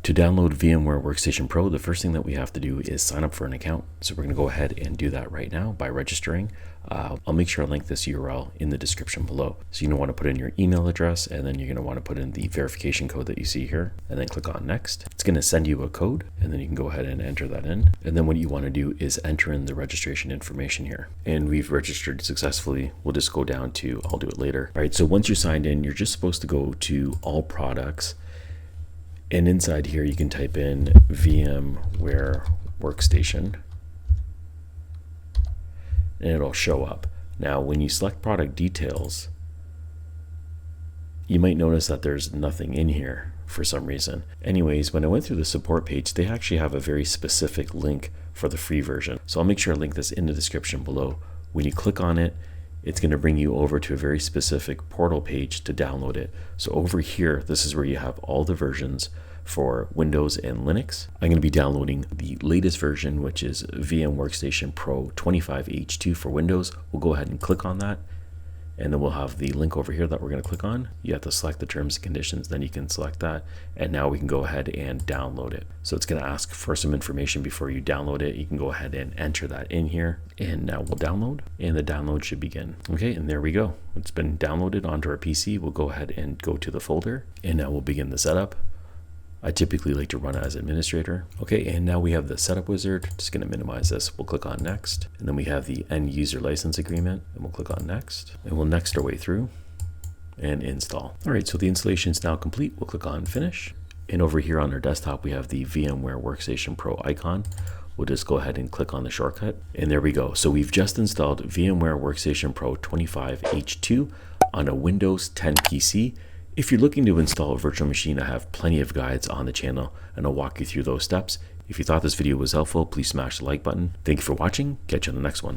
To download VMware Workstation Pro, the first thing that we have to do is sign up for an account. So we're going to go ahead and do that right now by registering. I'll make sure I link this URL in the description below. So you're going to want to put in your email address, and then you're going to want to put in the verification code that you see here, and then click on next. It's going to send you a code, and then you can go ahead and enter that in. And then what you want to do is enter in the registration information here. And we've registered successfully. We'll just go down to, I'll do it later. All right, so once you're signed in, you're just supposed to go to all products. And inside here, you can type in VMware Workstation, and it'll show up. Now, when you select product details, you might notice that there's nothing in here for some reason. Anyways, when I went through the support page, they actually have a very specific link for the free version. So I'll make sure I link this in the description below. When you click on it, it's going to bring you over to a very specific portal page to download it. So over here, this is where you have all the versions for Windows and Linux. I'm going to be downloading the latest version, which is VMware Workstation Pro 25H2 for Windows. We'll go ahead and click on that, and then we'll have the link over here that we're going to click on. You have to select the terms and conditions, then you can select that, and now we can go ahead and download it. So it's going to ask for some information before you download it. You can go ahead and enter that in here, and now we'll download, and the download should begin. Okay, and there we go. It's been downloaded onto our PC. We'll go ahead and go to the folder, and now we'll begin the setup. I typically like to run as administrator. Okay, and now we have the setup wizard. Just going to minimize this. We'll click on next, and then we have the end user license agreement, and we'll click on next, and we'll next our way through and install. All right, so the installation is now complete. We'll click on finish, and over here on our desktop, we have the VMware Workstation Pro icon. We'll just go ahead and click on the shortcut, and there we go. So we've just installed VMware Workstation Pro 25H2 on a Windows 10 PC. If you're looking to install a virtual machine, I have plenty of guides on the channel, and I'll walk you through those steps. If you thought this video was helpful, please smash the like button. Thank you for watching. Catch you on the next one.